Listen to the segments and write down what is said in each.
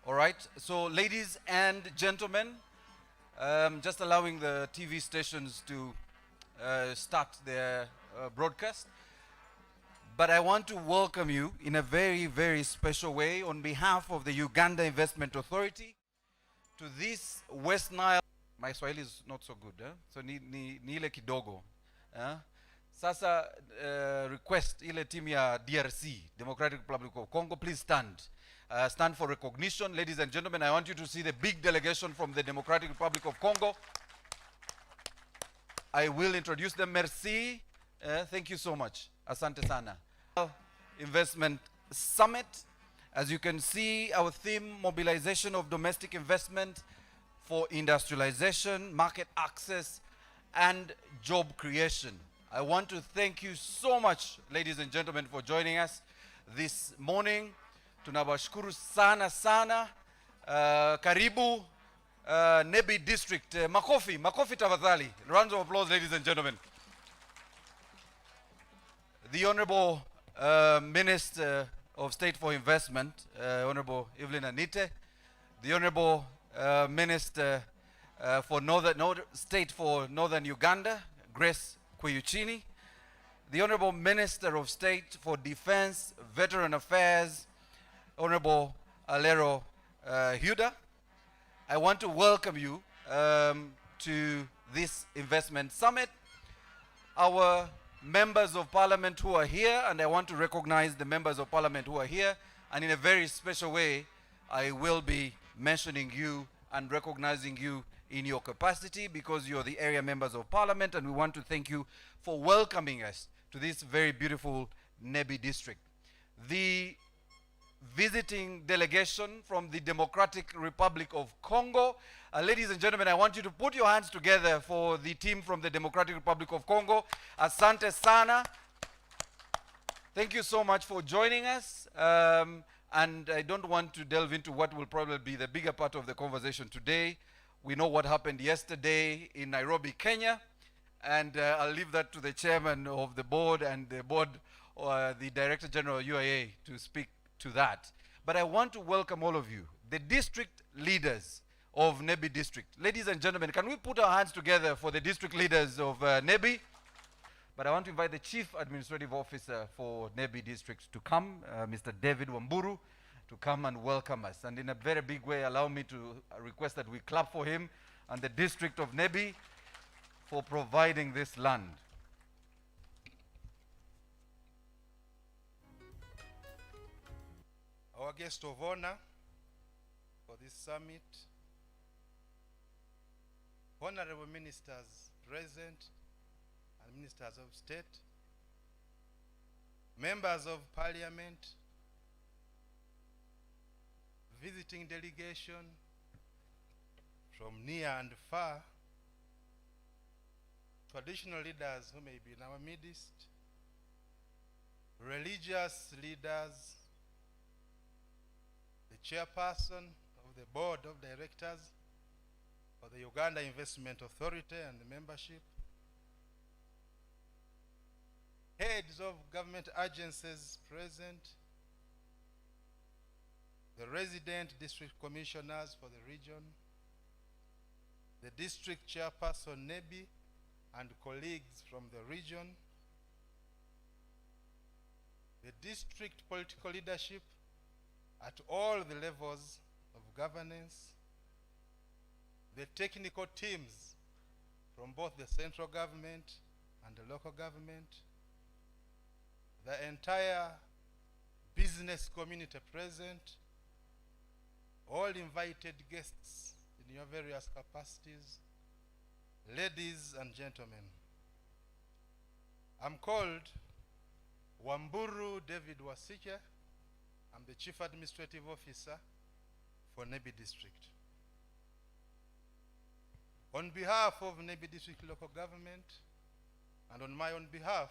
All right. So, ladies and gentlemen, just allowing the TV stations to start their broadcast. But I want to welcome you in a very, very special way on behalf of the Uganda Investment Authority to this West Nile. My Swahili is not so good, so ni ile kidogo. Sasa request ile team ya DRC, Democratic Republic of Congo, please stand. Stand for recognition. Ladies and gentlemen, I want you to see the big delegation from the Democratic Republic of Congo. I will introduce them. Merci. Thank you so much. Asante sana. Investment Summit. As you can see, our theme, mobilization of domestic investment for industrialization, market access, and job creation. I want to thank you so much, ladies and gentlemen, for joining us this morning. Tunawashukuru sana sana. Karibu Nebbi District. Makofi tafadhali. Rounds of applause, ladies and gentlemen. The Honorable Minister of State for Investment, Honorable Evelyn Anite, the Honorable Minister for State for Northern Uganda, Grace Kweyuchini, the Honorable Minister of State for Defense, Veteran Affairs, Honorable Alero Huda. I want to welcome you to this investment summit. Our members of parliament who are here, and I want to recognize the members of parliament who are here, and in a very special way, I will be mentioning you and recognizing you in your capacity because you're the area members of parliament, and we want to thank you for welcoming us to this very beautiful Nebbi district. The visiting delegation from the Democratic Republic of Congo. Ladies and gentlemen, I want you to put your hands together for the team from the Democratic Republic of Congo. Asante sana. Thank you so much for joining us. And I don't want to delve into what will probably be the bigger part of the conversation today. We know what happened yesterday in Nairobi, Kenya. And I'll leave that to the chairman of the board and the board, the Director General of UIA to speak to that. But I want to welcome all of you, the district leaders of Nebbi district. Ladies and gentlemen, can we put our hands together for the district leaders of Nebbi? But I want to invite the Chief Administrative Officer for Nebbi district to come, Mr. David Wamburu, to come and welcome us. And in a very big way, allow me to request that we clap for him and the district of Nebbi for providing this land. Our guest of honor for this summit, honorable ministers present and ministers of state, members of parliament, visiting delegation from near and far, traditional leaders who may be in our midst, religious leaders, the chairperson of the board of directors for the Uganda Investment Authority and the membership, heads of government agencies present, the resident district commissioners for the region, the district chairperson Nebbi and colleagues from the region, the district political leadership at all the levels of governance, the technical teams from both the central government and the local government, the entire business community present, all invited guests in your various capacities, ladies and gentlemen. I'm called Wamburu David Wasike. I'm the Chief Administrative Officer for Nebbi District. On behalf of Nebbi District Local Government and on my own behalf,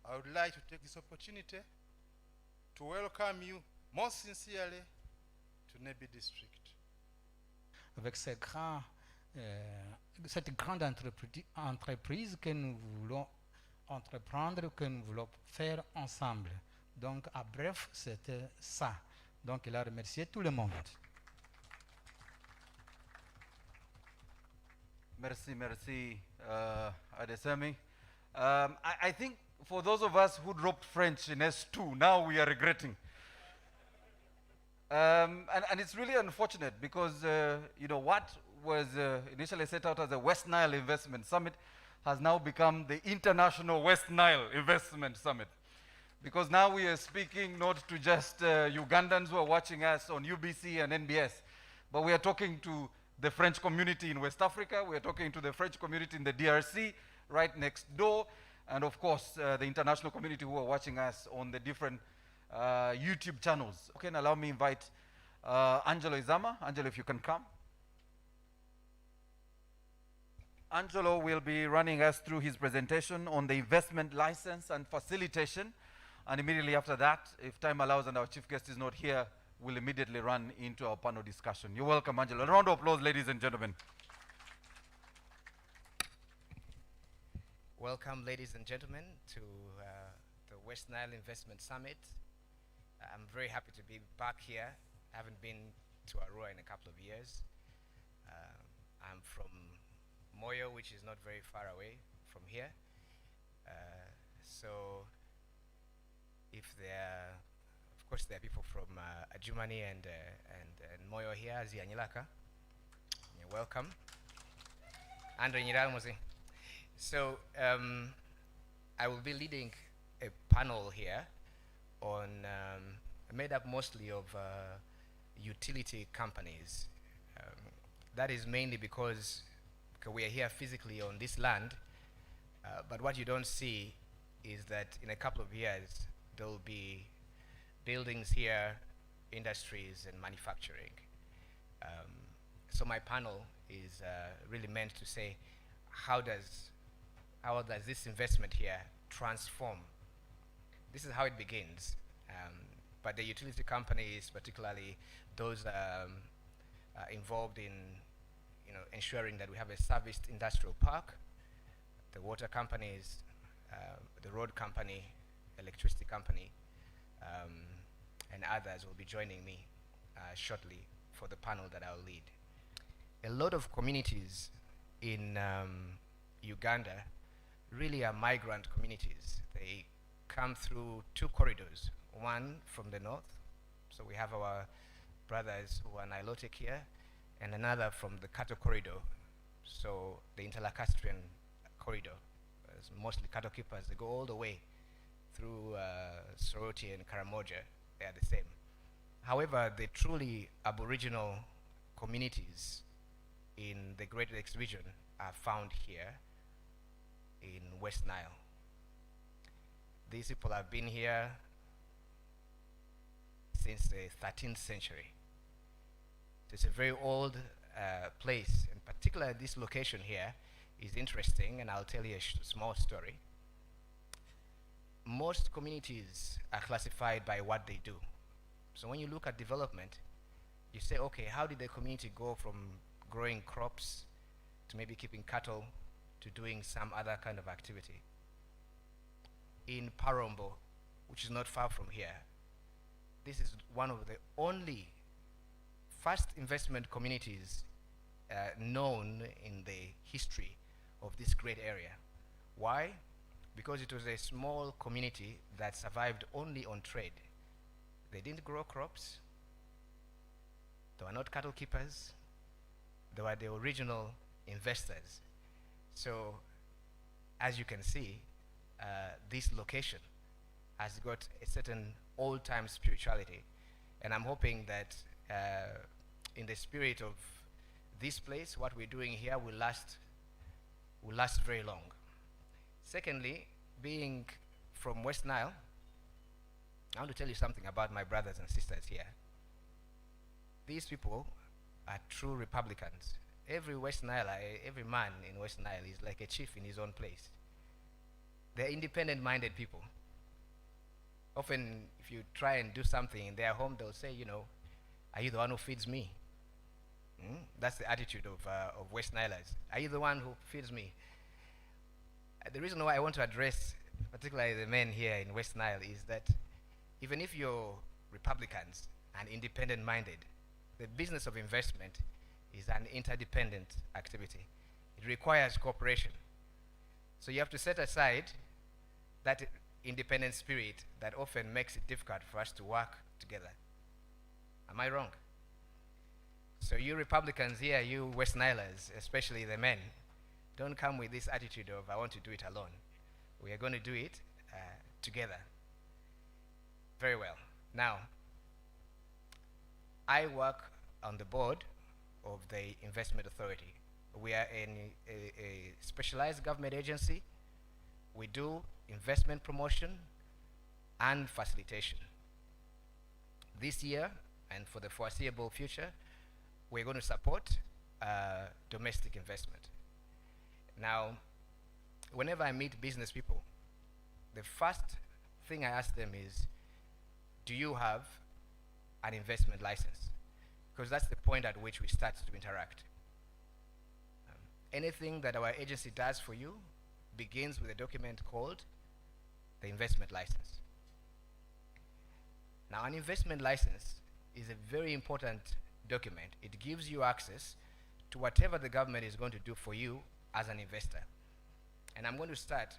I would like to take this opportunity to welcome you most sincerely to Nebbi District. Avec cette grande entreprise que nous voulons entreprendre, que nous voulons faire ensemble. Donc, à bref, c'était ça. Donc il a remercié tout le monde. Merci, merci, Adesemi. I think for those of us who dropped French in S2, now we are regretting. And it's really unfortunate because, what was initially set out as a West Nile Investment Summit has now become the International West Nile Investment Summit. Because now we are speaking not to just Ugandans who are watching us on UBC and NBS, but we are talking to the French community in West Africa, we are talking to the French community in the DRC, right next door, and of course, the international community who are watching us on the different YouTube channels. Okay, allow me to invite Angelo Izama. Angelo, if you can come. Angelo will be running us through his presentation on the investment license and facilitation. And immediately after that, if time allows and our chief guest is not here, we'll immediately run into our panel discussion. You're welcome, Angelo. A round of applause, ladies and gentlemen. Welcome, ladies and gentlemen, to the West Nile Investment Summit. I'm very happy to be back here. I haven't been to Arua in a couple of years. I'm from Moyo, which is not very far away from here. So if there, of course, there are people from Adjumani and Moyo here, Zianyilaka. You're welcome. Andre Nyiramuzi. So I will be leading a panel here on made up mostly of utility companies. That is mainly because we are here physically on this land, but what you don't see is that in a couple of years there will be buildings here, industries and manufacturing. So my panel is really meant to say how does this investment here transform? This is how it begins. But the utility companies, particularly those involved in ensuring that we have a serviced industrial park, the water companies, the road company, electricity company, and others will be joining me shortly for the panel that I'll lead. A lot of communities in Uganda really are migrant communities. They come through two corridors, one from the north, so we have our brothers who are Nilotic here, and another from the cattle corridor, so the Interlacustrian corridor. It's mostly cattle keepers. They go all the way through Soroti and Karamoja. They are the same. However, the truly aboriginal communities in the Great Lakes region are found here in West Nile. These people have been here since the 13th century. It's a very old place, and particularly this location here is interesting, and I'll tell you a small story. Most communities are classified by what they do. So when you look at development, you say, okay, how did the community go from growing crops to maybe keeping cattle to doing some other kind of activity? In Parombo, which is not far from here, this is one of the only first investment communities known in the history of this great area. Why? Because it was a small community that survived only on trade. They didn't grow crops. They were not cattle keepers. They were the original investors. So, as you can see, this location has got a certain old-time spirituality. And I'm hoping that in the spirit of this place, what we're doing here will last very long. Secondly, being from West Nile, I want to tell you something about my brothers and sisters here. These people are true Republicans. Every West Nile, every man in West Nile is like a chief in his own place. They're independent-minded people. Often, if you try and do something in their home, they'll say, are you the one who feeds me? That's the attitude of West Nilers. Are you the one who feeds me? The reason why I want to address particularly the men here in West Nile is that even if you're Republicans, and independent minded. The business of investment is an interdependent activity. It requires cooperation. So you have to set aside that independent spirit that often makes it difficult for us to work together. Am I wrong? So you Republicans here, you West Nilers, especially the men, don't come with this attitude of I want to do it alone. We are going to do it together. Very well. Now, I work on the board of the Investment Authority. We are a specialized government agency. We do investment promotion and facilitation. This year and for the foreseeable future, we're going to support domestic investment. Now, whenever I meet business people, the first thing I ask them is, do you have an investment license? Because that's the point at which we start to interact. Anything that our agency does for you begins with a document called the investment license. Now, an investment license is a very important document. It gives you access to whatever the government is going to do for you as an investor. And I'm going to start,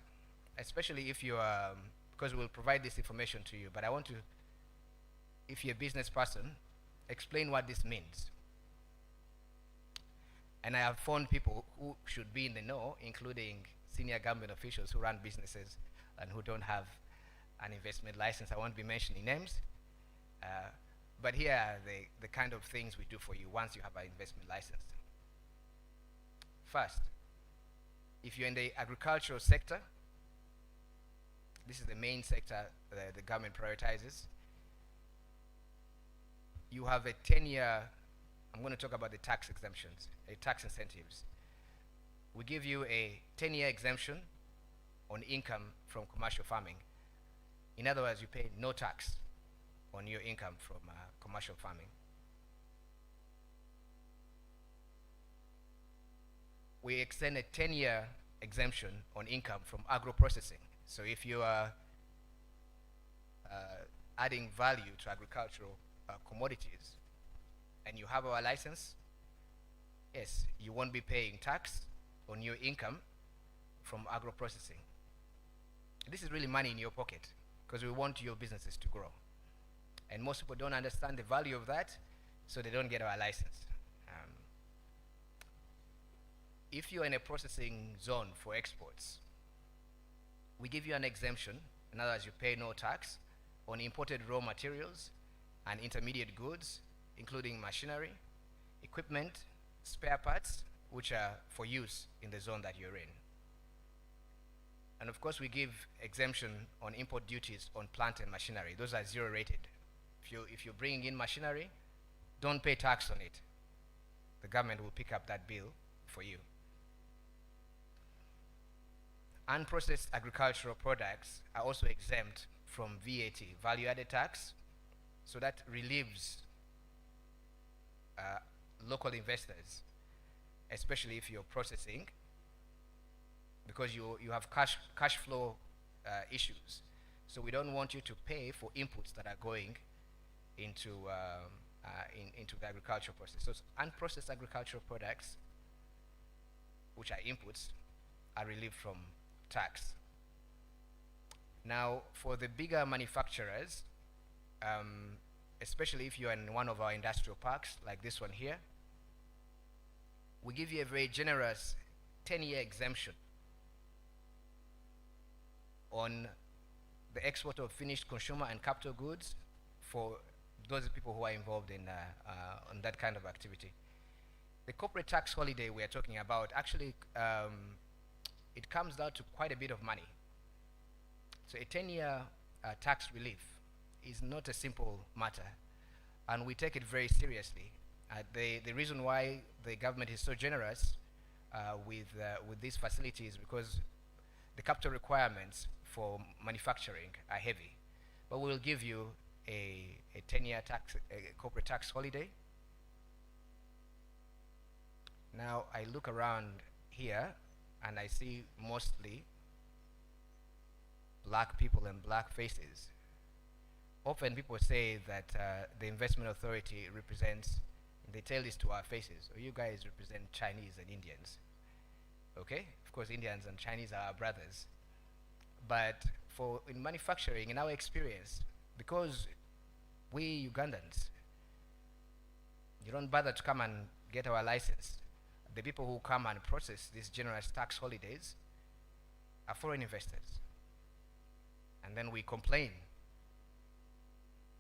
especially if you are, because we'll provide this information to you, but I want to, if you're a business person, explain what this means. And I have found people who should be in the know, including senior government officials who run businesses and who don't have an investment license. I won't be mentioning names, but here are the kind of things we do for you once you have an investment license. First, if you're in the agricultural sector, this is the main sector the government prioritizes. You have a 10-year, I'm going to talk about the tax exemptions, tax incentives. We give you a 10-year exemption on income from commercial farming. In other words, you pay no tax on your income from commercial farming. We extend a 10-year exemption on income from agro-processing. So if you are adding value to agricultural commodities and you have our license, yes, you won't be paying tax on your income from agro-processing. This is really money in your pocket because we want your businesses to grow. And most people don't understand the value of that, so they don't get our license. If you're in a processing zone for exports, we give you an exemption. In other words, you pay no tax on imported raw materials and intermediate goods, including machinery, equipment, spare parts, which are for use in the zone that you're in. And of course, we give exemption on import duties on plant and machinery. Those are zero rated. If you're bringing in machinery, don't pay tax on it. The government will pick up that bill for you. Unprocessed agricultural products are also exempt from VAT, value-added tax, so that relieves local investors, especially if you're processing, because you have cash flow issues. So we don't want you to pay for inputs that are going into the agricultural process. So unprocessed agricultural products, which are inputs, are relieved from tax. Now, for the bigger manufacturers, especially if you're in one of our industrial parks, like this one here, we give you a very generous 10-year exemption on the export of finished consumer and capital goods for those people who are involved in on that kind of activity. The corporate tax holiday we are talking about, actually, it comes down to quite a bit of money. So a 10-year tax relief is not a simple matter, and we take it very seriously. The reason why the government is so generous with these facilities is because the capital requirements for manufacturing are heavy. But we will give you a 10-year corporate tax holiday. Now I look around here and I see mostly black people and black faces. often people say that the investment authority represents, they tell this to our faces, or you guys represent Chinese and Indians. Okay? Of course, Indians and Chinese are our brothers. But in manufacturing, in our experience, because we Ugandans, you don't bother to come and get our license. The people who come and process these generous tax holidays are foreign investors. And then we complain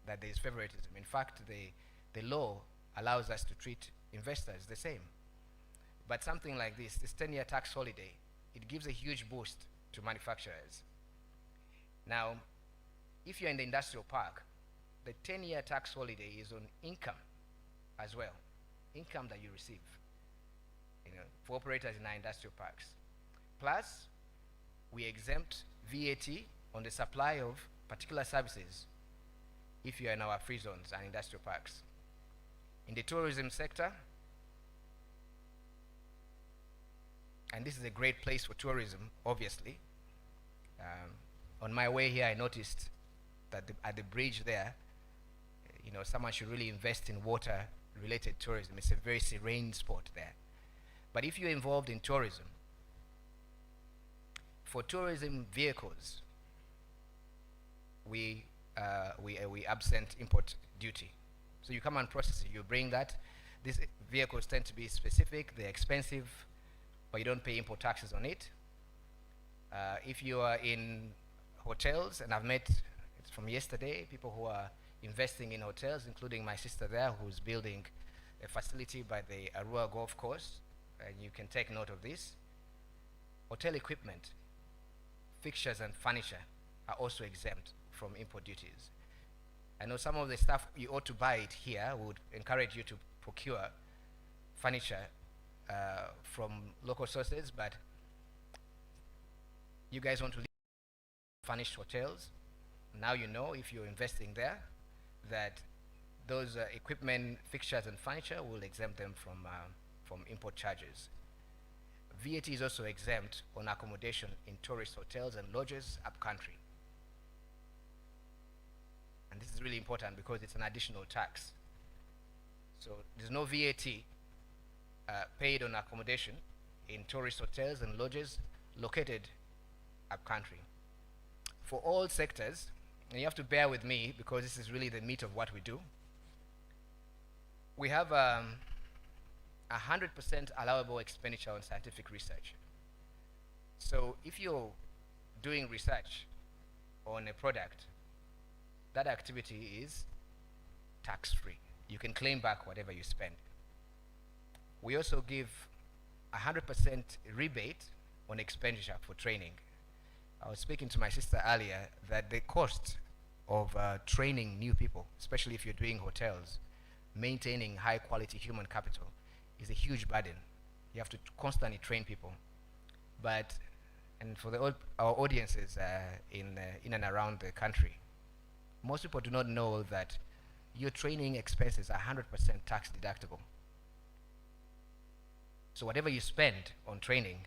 that there is favoritism. In fact, the law allows us to treat investors the same. But something like this 10-year tax holiday, it gives a huge boost to manufacturers. Now, if you're in the industrial park, the 10-year tax holiday is on income as well, income that you receive, for operators in our industrial parks. Plus, we exempt VAT on the supply of particular services if you are in our free zones and industrial parks. In the tourism sector, and this is a great place for tourism, obviously. On my way here, I noticed that at the bridge there, someone should really invest in water-related tourism. It's a very serene spot there. But if you're involved in tourism, for tourism vehicles, we absent import duty. So you come and process it, you bring that. These vehicles tend to be specific, they're expensive, but you don't pay import taxes on it. If you are in hotels, and I've met, it's from yesterday, people who are investing in hotels, including my sister there, who's building a facility by the Arua Golf Course, and you can take note of this. Hotel equipment, fixtures and furniture are also exempt from import duties. I know some of the stuff you ought to buy it here. We would encourage you to procure furniture from local sources, but you guys want to live in furnished hotels. Now you know, if you're investing there, that those equipment, fixtures and furniture will exempt them from import charges. VAT is also exempt on accommodation in tourist hotels and lodges upcountry. And this is really important because it's an additional tax. So there's no VAT paid on accommodation in tourist hotels and lodges located upcountry. For all sectors, and you have to bear with me because this is really the meat of what we do, we have 100% allowable expenditure on scientific research. So if you're doing research on a product, that activity is tax-free. You can claim back whatever you spend. We also give 100% rebate on expenditure for training. I was speaking to my sister earlier that the cost of training new people, especially if you're doing hotels, maintaining high quality human capital is a huge burden. You have to constantly train people. But, and for our audiences in and around the country, most people do not know that your training expenses are 100% tax deductible. So whatever you spend on training,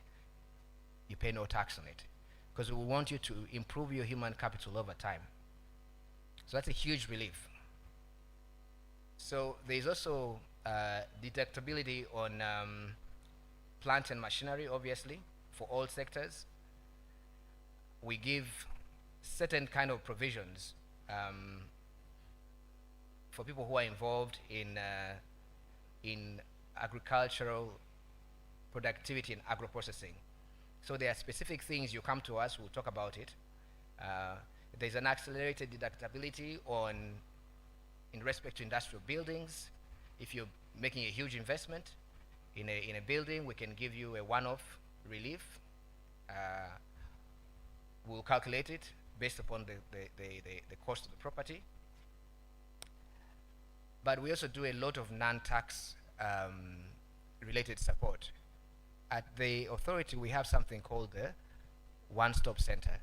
you pay no tax on it, because we want you to improve your human capital over time. So that's a huge relief. So there's also deductibility on plant and machinery, obviously, for all sectors. We give certain kind of provisions for people who are involved in agricultural productivity and agro-processing. So there are specific things you come to us, we'll talk about it. There's an accelerated deductibility in respect to industrial buildings. If you're making a huge investment in a building, we can give you a one-off relief. We'll calculate it based upon the cost of the property. But we also do a lot of non-tax related support. At the authority, we have something called the one-stop center.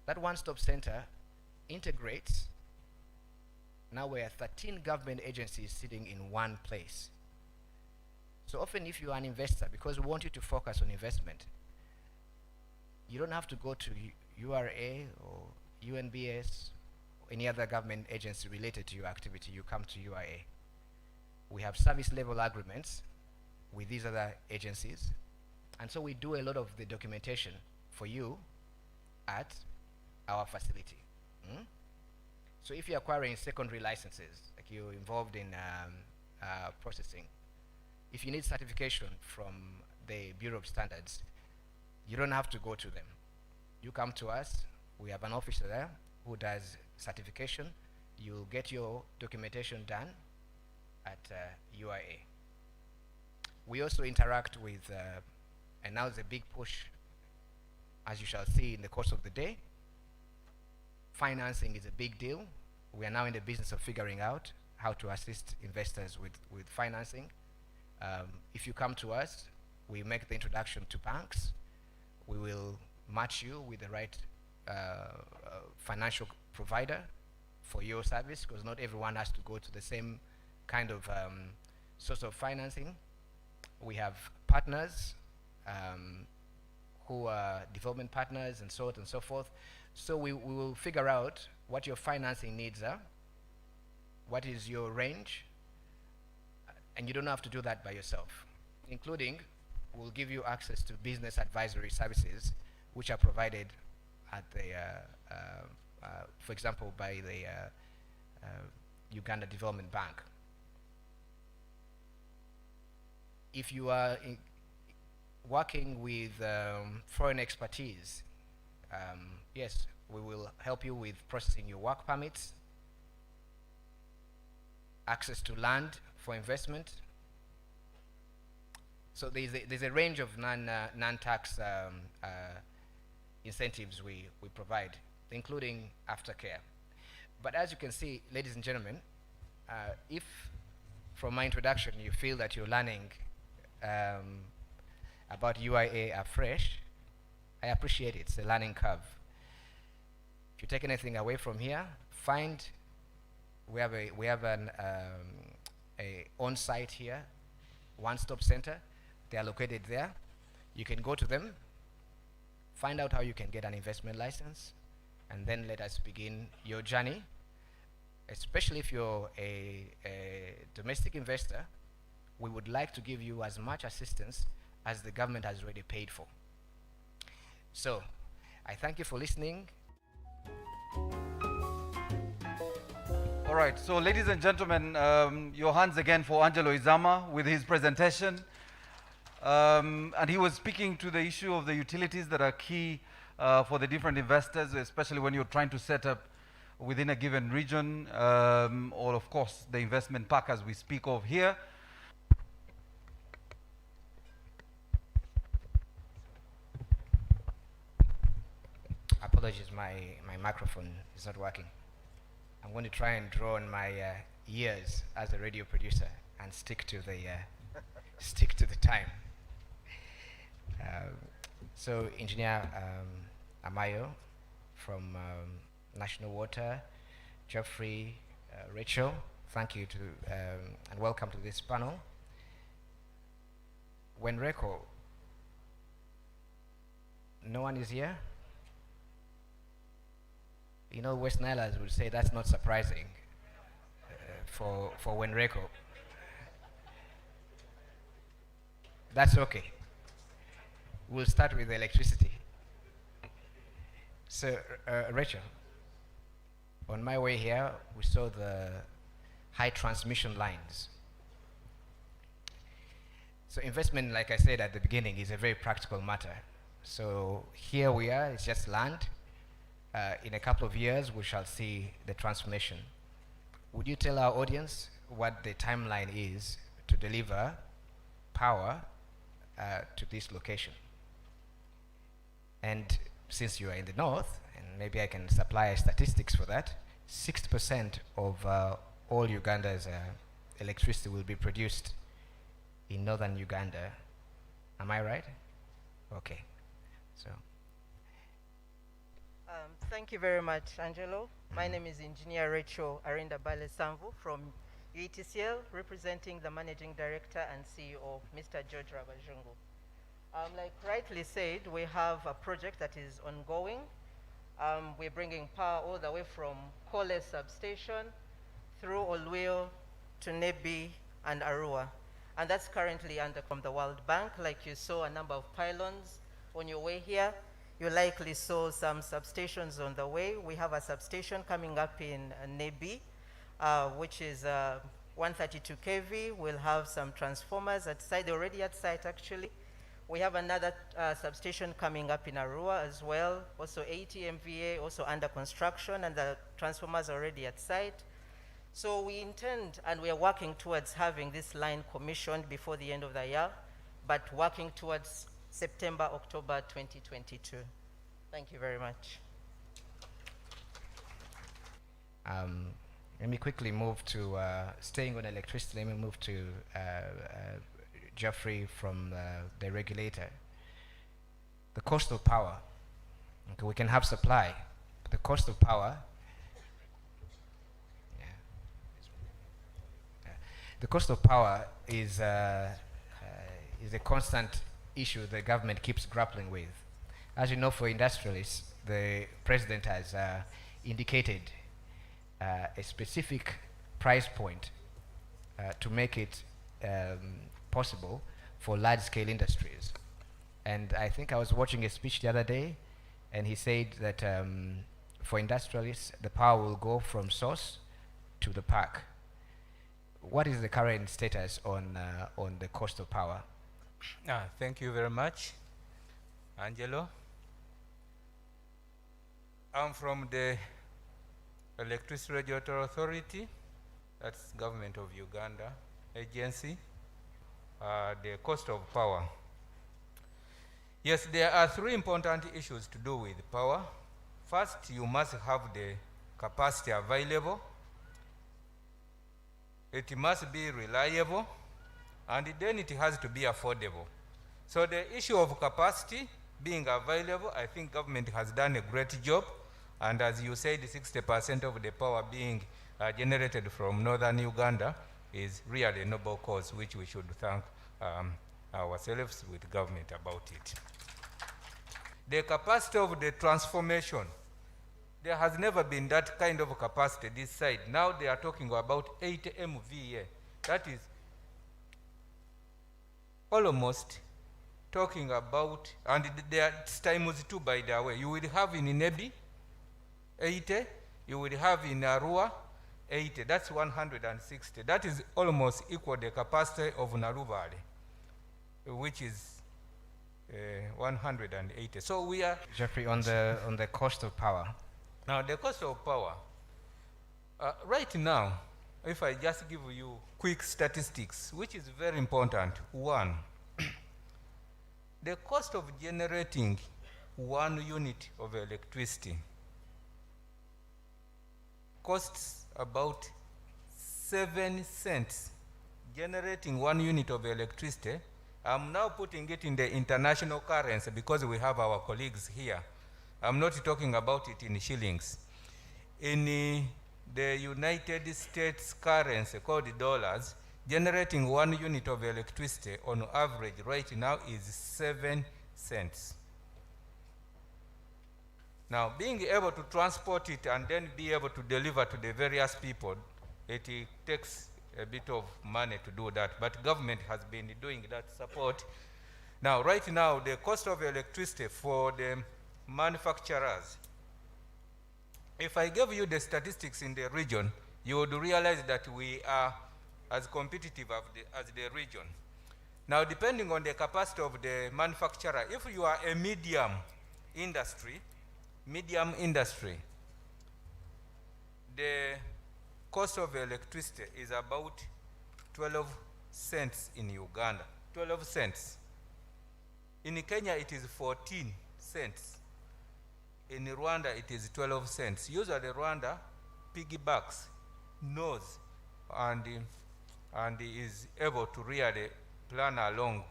That one-stop center integrates, now we have 13 government agencies sitting in one place. So often if you are an investor, because we want you to focus on investment, you don't have to go to URA or UNBS or any other government agency related to your activity, you come to UIA. We have service level agreements with these other agencies, and so we do a lot of the documentation for you at our facility. So if you're acquiring secondary licenses, like you're involved in processing, if you need certification from the Bureau of Standards, you don't have to go to them. You come to us, we have an officer there who does certification. You'll get your documentation done at UIA. We also interact with, and now there's a big push, as you shall see in the course of the day. Financing is a big deal. We are now in the business of figuring out how to assist investors with financing. If you come to us, we make the introduction to banks. We will match you with the right financial provider for your service, because not everyone has to go to the same kind of source of financing. We have partners who are development partners and so on and so forth. So we will figure out what your financing needs are, what is your range, and you don't have to do that by yourself. Including, we'll give you access to business advisory services, which are provided at the, for example, by the Uganda Development Bank. If you are working with foreign expertise, yes, we will help you with processing your work permits, access to land for investment. So there's a range of non-tax incentives we provide, including aftercare. But as you can see, ladies and gentlemen, if from my introduction you feel that you're learning about UIA afresh, I appreciate it. It's a learning curve. If you take anything away from here, we have an on-site here, one-stop center. They are located there. You can go to them, find out how you can get an investment license, and then let us begin your journey. Especially if you're a domestic investor, we would like to give you as much assistance as the government has already paid for. So, I thank you for listening. All right, so ladies and gentlemen, your hands again for Angelo Izama with his presentation. And he was speaking to the issue of the utilities that are key for the different investors, especially when you're trying to set up within a given region, or of course the investment park as we speak of here. Apologies, my microphone is not working. I'm going to try and draw on my years as a radio producer and stick to the stick to the time. So, Engineer Amayo from National Water, Geoffrey, Rachel, thank you to and welcome to this panel. When Reco, no one is here. You know, West Nilers would say that's not surprising for Wenreco. That's okay. We'll start with the electricity. So, Rachel, on my way here, we saw the high transmission lines. So investment, like I said at the beginning, is a very practical matter. So here we are, it's just land. In a couple of years, we shall see the transformation. Would you tell our audience what the timeline is to deliver power to this location? And since you are in the north, and maybe I can supply statistics for that, 60% of all Uganda's electricity will be produced in northern Uganda. Am I right? Okay. So. Thank you very much, Angelo. My name is Engineer Rachel Arinda Bale Samvu from UETCL, representing the Managing Director and CEO, Mr. George Rabajungu. Like rightly said, we have a project that is ongoing. We're bringing power all the way from Kole substation through Olweo to Nebbi and Arua. And that's currently under from the World Bank. Like you saw a number of pylons on your way here. You likely saw some substations on the way. We have a substation coming up in Nebbi, which is 132 kV. We'll have some transformers at site. They're already at site, actually. We have another substation coming up in Arua as well, also 80 MVA, also under construction, and the transformers are already at site. So we intend, and we are working towards having this line commissioned before the end of the year, but working towards September, October 2022. Thank you very much. Let me quickly move to, staying on electricity, let me move to Jeffrey from the regulator. The cost of power. Okay, we can have supply. The cost of power. The cost of power is a constant issue the government keeps grappling with. As you know, for industrialists, the president has indicated a specific price point to make it possible for large-scale industries. And I think I was watching a speech the other day, and he said that for industrialists, the power will go from source to the park. What is the current status on the cost of power? Thank you very much, Angelo. I'm from the Electricity Regulatory Authority, that's Government of Uganda agency. The cost of power. Yes, there are three important issues to do with power. First, you must have the capacity available. It must be reliable, and then it has to be affordable. So the issue of capacity being available, I think government has done a great job. And as you said, 60% of the power being generated from northern Uganda is really a noble cause, which we should thank ourselves with government about it. The capacity of the transformation, there has never been that kind of capacity this side. Now they are talking about 80 MVA. That is almost talking about, and there are times two, by the way. You will have in Nebbi 80, you will have in Arua 80, that's 160. That is almost equal the capacity of Naruvale, which is 180. So we are... Jeffrey, on the cost of power. Now the cost of power, right now, if I just give you quick statistics, which is very important. One, the cost of generating 1 unit of electricity costs about 7 cents. Generating 1 unit of electricity, I'm now putting it in the international currency because we have our colleagues here. I'm not talking about it in shillings. In the United States currency called dollars, generating 1 unit of electricity on average right now is 7 cents. Now, being able to transport it and then be able to deliver to the various people, it takes a bit of money to do that, but government has been doing that support. Now, right now, the cost of electricity for the manufacturers, if I give you the statistics in the region, you would realize that we are as competitive as the region. Now, depending on the capacity of the manufacturer, if you are a medium industry, the cost of electricity is about 12 cents in Uganda, 12 cents. In Kenya, it is 14 cents. In Rwanda, it is 12 cents. Usually, Rwanda piggybacks, knows, and is able to really plan along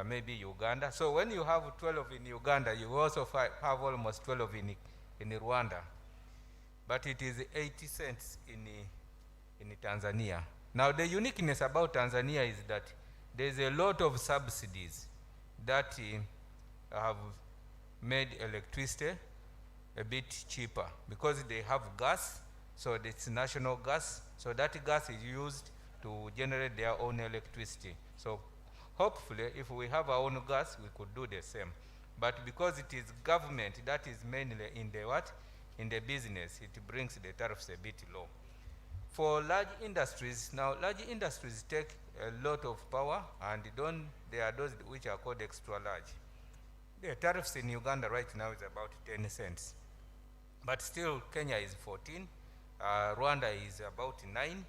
maybe Uganda. So when you have 12 in Uganda, you also have almost 12 in Rwanda. But it is 80 cents in Tanzania. Now, the uniqueness about Tanzania is that there's a lot of subsidies that have made electricity a bit cheaper because they have gas. So it's national gas. So that gas is used to generate their own electricity. So hopefully, if we have our own gas, we could do the same. But because it is government that is mainly in the what? In the business, it brings the tariffs a bit low. For large industries, now large industries take a lot of power, and there are those which are called extra large. The tariffs in Uganda right now is about 10 cents. But still, Kenya is 14, Rwanda is about 9,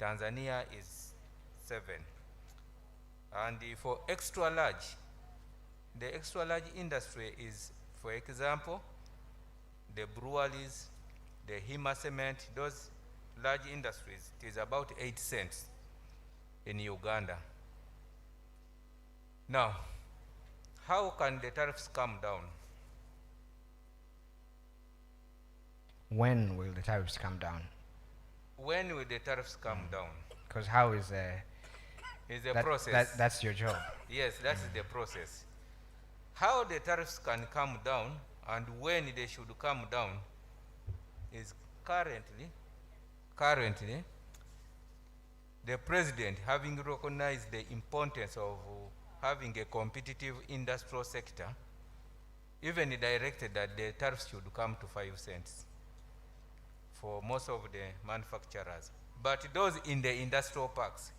Tanzania is 7. And for extra large, the extra large industry is, for example, the breweries, the Hima cement, those large industries, it is about 8 cents in Uganda. Now, how can the tariffs come down? When will the tariffs come down? When will the tariffs come down? Because how is It's a process. that's your job. Yes, that's the process. How the tariffs can come down and when they should come down is currently the president, having recognized the importance of having a competitive industrial sector, even directed that the tariffs should come to 5 cents for most of the manufacturers, but those in the industrial parks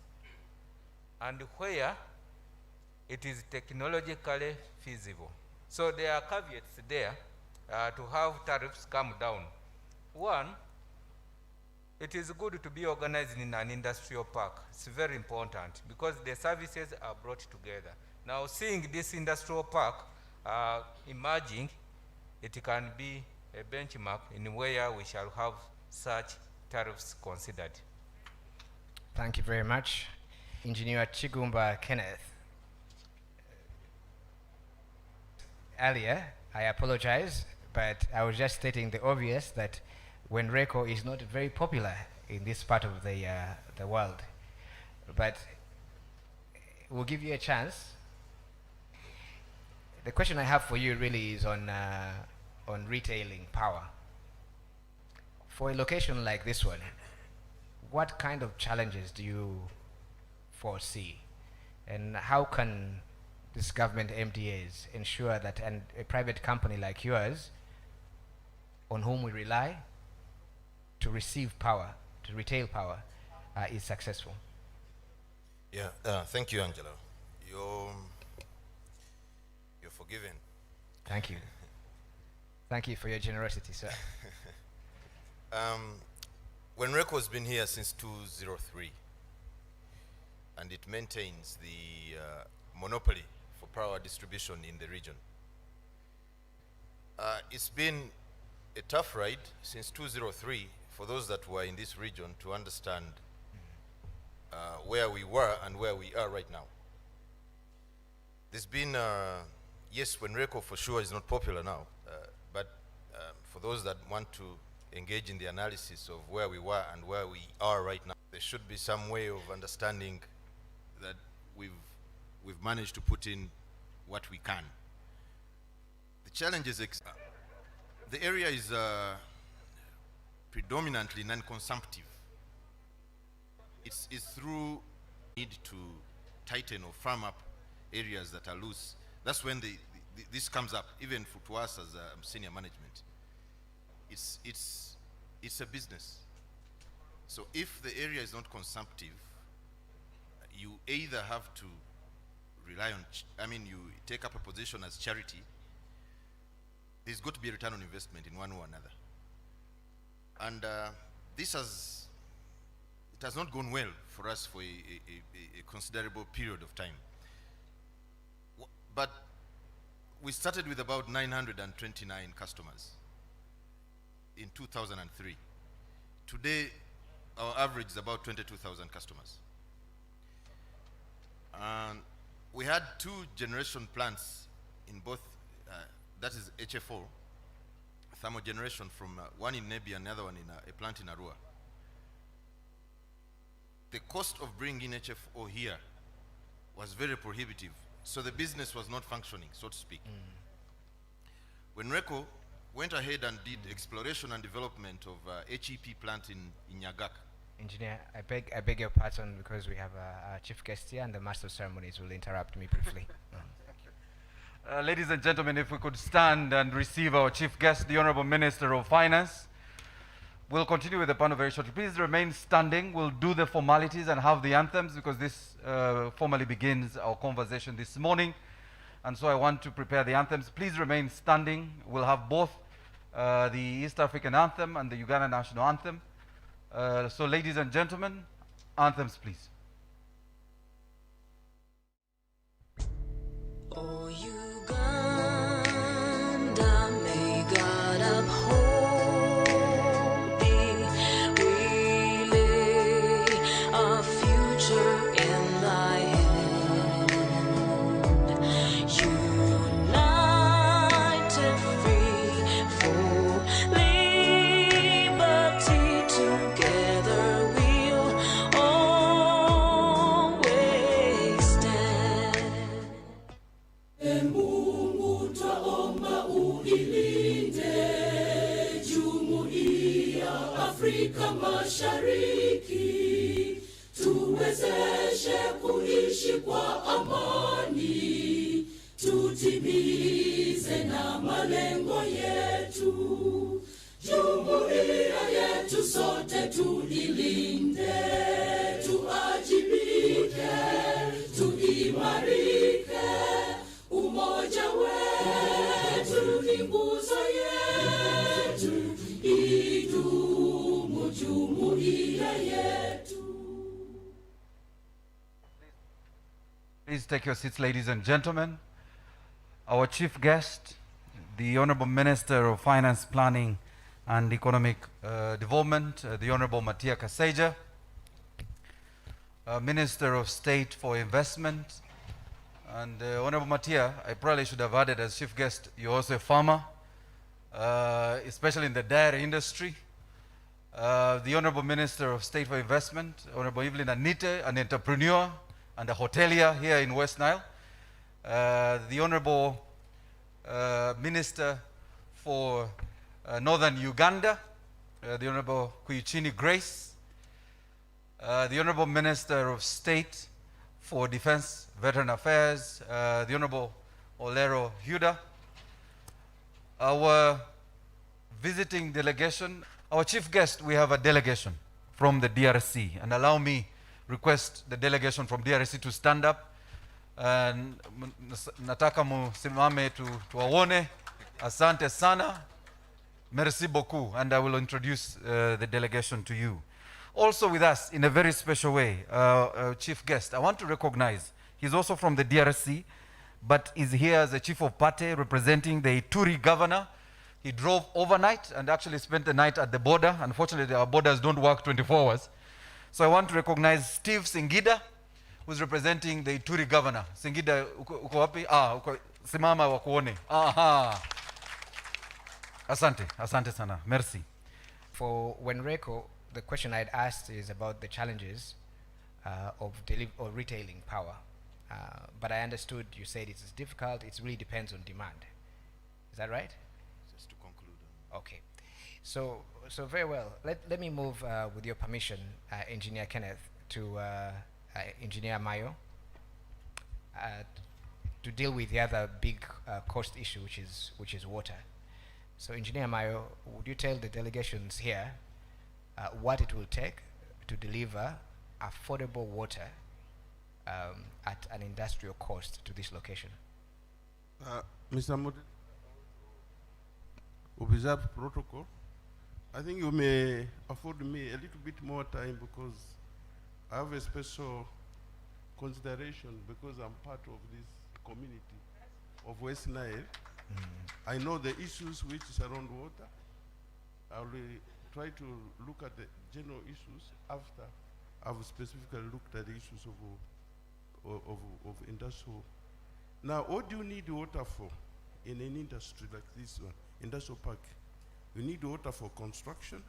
and where it is technologically feasible. So there are caveats there to have tariffs come down. One, it is good to be organized in an industrial park. It's very important because the services are brought together. Now, seeing this industrial park emerging, it can be a benchmark in where we shall have such tariffs considered. Thank you very much. Engineer Chigumba Kenneth. Earlier, I apologize, but I was just stating the obvious that when RECO is not very popular in this part of the world. But we'll give you a chance. The question I have for you really is on retailing power. For a location like this one, what kind of challenges do you foresee? And how can this government MDAs ensure that a private company like yours, on whom we rely to receive power, to retail power, is successful? Yeah, thank you, Angelo. You're forgiven. Thank you. Thank you for your generosity, sir. When RECO has been here since 2003, and it maintains the monopoly for power distribution in the region. It's been a tough ride since 2003 for those that were in this region to understand where we were and where we are right now. There's been, yes, when RECO for sure is not popular now, but for those that want to engage in the analysis of where we were and where we are right now, there should be some way of understanding that we've managed to put in what we can. The challenge is the area is predominantly non-consumptive. It's through need to tighten or firm up areas that are loose. That's when this comes up, even to us as senior management. It's a business. So if the area is not consumptive, you either have to rely on, you take up a position as charity. There's got to be a return on investment in one or another. And it has not gone well for us for a considerable period of time. But we started with about 929 customers in 2003. Today, our average is about 22,000 customers. And we had 2 generation plants in both, that is HFO, thermal generation from one in Nebbi and another one in a plant in Arua. The cost of bringing HFO here was very prohibitive, so the business was not functioning, so to speak. When RECO went ahead and did exploration and development of HEP plant in Nyagaka. Engineer, I beg your pardon because we have our chief guest here and the master of ceremonies will interrupt me briefly. Ladies and gentlemen, if we could stand and receive our chief guest, the Honorable Minister of Finance. We'll continue with the panel very shortly. Please remain standing. We'll do the formalities and have the anthems because this formally begins our conversation this morning. And so I want to prepare the anthems. Please remain standing. We'll have both the East African anthem and the Uganda national anthem. So ladies and gentlemen, anthems please. Oh, Uganda, may God uphold thee. We lay our future in thy hand. United, free for liberty, together we'll always stand. Mungu twaomba uilinde Jumuiya Afrika Mashariki, tuwezeshe kuishi kwa amani, tutimize na malengo yetu. Jumuiya yetu sote tuilinde, tuajibike, tuimarike. Umoja wetu ni nguzo yetu, idumu jumuiya yetu. Please take your seats, ladies and gentlemen. Our chief guest, the Honorable Minister of Finance, Planning and Economic Development, the Honorable Matia Kasaija, Minister of State for Investment. And Honorable Matia, I probably should have added as chief guest, you're also a farmer, especially in the dairy industry. The Honorable Minister of State for Investment, Honorable Evelyn Anite, an entrepreneur and a hotelier here in West Nile. The Honorable Minister for Northern Uganda, the Honorable Kuyuchini Grace. The Honorable Minister of State for Defense, Veteran Affairs, the Honorable Olero Huda. Our visiting delegation, our chief guest, we have a delegation from the DRC. And allow me request the delegation from DRC to stand up. And nataka musimame tuwaone. Asante sana. Merci beaucoup. And I will introduce the delegation to you. Also with us in a very special way, chief guest, I want to recognize, he's also from the DRC, but is here as a chief of party representing the Ituri governor. He drove overnight and actually spent the night at the border. Unfortunately, our borders don't work 24 hours. So I want to recognize Steve Singida, who's representing the Ituri governor. Singida, uko wapi? Uko simama wakuone. Aha. Asante, asante sana. Merci. For Wenreko, the question I'd asked is about the challenges of retailing power. But I understood you said it's difficult, it really depends on demand. Is that right? Just to conclude. Okay. So very well. Let me move, with your permission, Engineer Kenneth, to Engineer Mayo, to deal with the other big cost issue, which is water. So Engineer Mayo, would you tell the delegations here what it will take to deliver affordable water at an industrial cost to this location? Mr. Moderator, observe protocol. I think you may afford me a little bit more time because I have a special consideration because I'm part of this community of West Nile. I know the issues which surround water. I will try to look at the general issues after I've specifically looked at the issues of industrial. Now, what do you need water for in an industry like this one, industrial park? You need water for construction,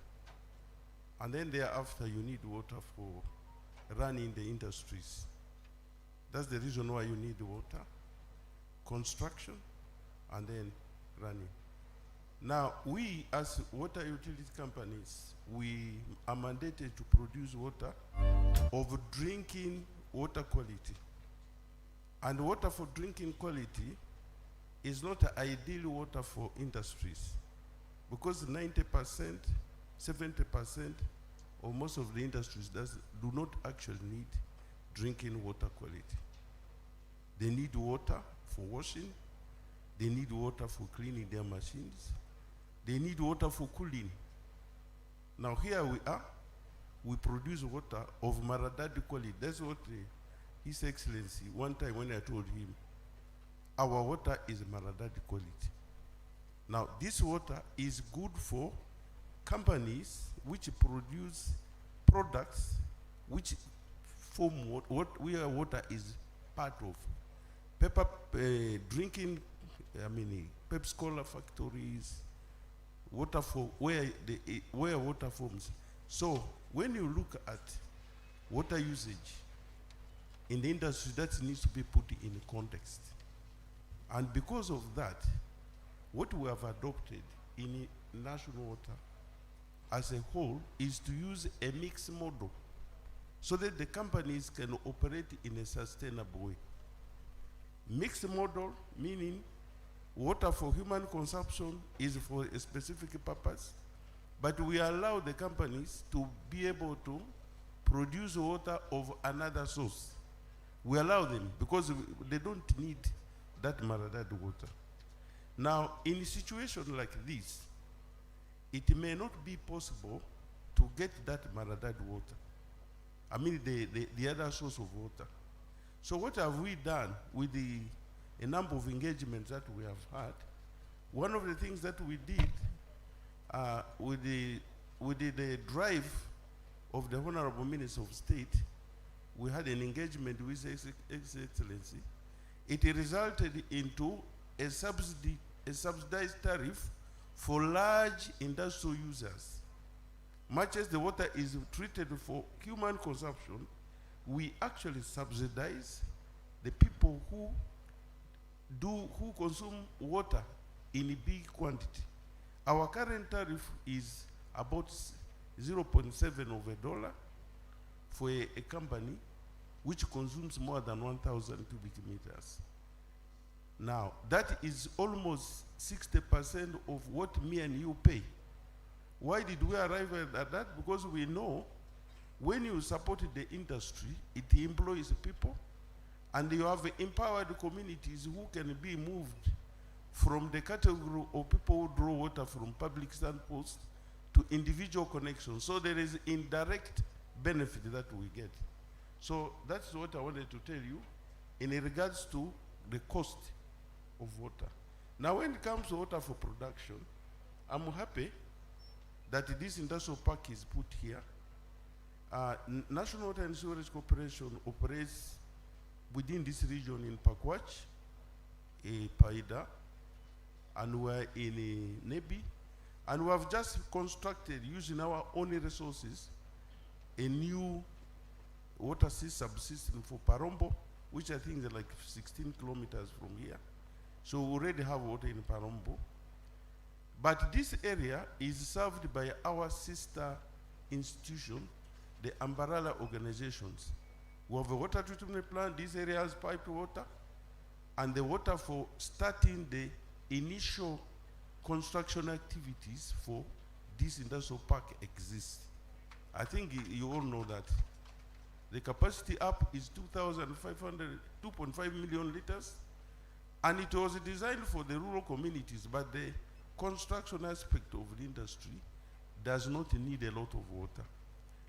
and then thereafter you need water for running the industries. That's the reason why you need water, construction, and then running. Now, we as water utility companies, we are mandated to produce water of drinking water quality. And water for drinking quality is not ideal water for industries, because 90%, 70% of most of the industries do not actually need drinking water quality. They need water for washing, they need water for cleaning their machines, they need water for cooling. Now here we are, we produce water of Maradadi quality. That's what His Excellency, one time when I told him, our water is Maradadi quality. Now this water is good for companies which produce products which form what where water is part of. Pepper drinking, Pepsi Cola factories, water for where water forms. So when you look at water usage in the industry, that needs to be put in context. And because of that, what we have adopted in national water as a whole is to use a mixed model so that the companies can operate in a sustainable way. Mixed model meaning water for human consumption is for a specific purpose, but we allow the companies to be able to produce water of another source. We allow them because they don't need that Maradadi water. Now, in a situation like this, it may not be possible to get that Maradadi water. The other source of water. So what have we done with a number of engagements that we have had? One of the things that we did with the drive of the Honorable Minister of State, we had an engagement with His Excellency. It resulted into a subsidized tariff for large industrial users. Much as the water is treated for human consumption, we actually subsidize the people who consume water in a big quantity. Our current tariff is about 0.7 of a dollar for a company which consumes more than 1,000 cubic meters. Now, that is almost 60% of what me and you pay. Why did we arrive at that? Because we know when you support the industry, it employs people, and you have empowered communities who can be moved from the category of people who draw water from public standposts to individual connections. So there is indirect benefit that we get. So that's what I wanted to tell you in regards to the cost of water. Now when it comes to water for production, I'm happy that this industrial park is put here. National Water and Sewerage Corporation operates within this region in Pakwach, Paida, and we're in Nebbi, and we have just constructed, using our own resources, a new water subsystem for Parombo, which I think is like 16 kilometers from here. So we already have water in Parombo. But this area is served by our sister institution, the umbrella organizations. We have a water treatment plant. This area has piped water, and the water for starting the initial construction activities for this industrial park exists. I think you all know that. The capacity up is 2.5 million liters, and it was designed for the rural communities, but the construction aspect of the industry does not need a lot of water.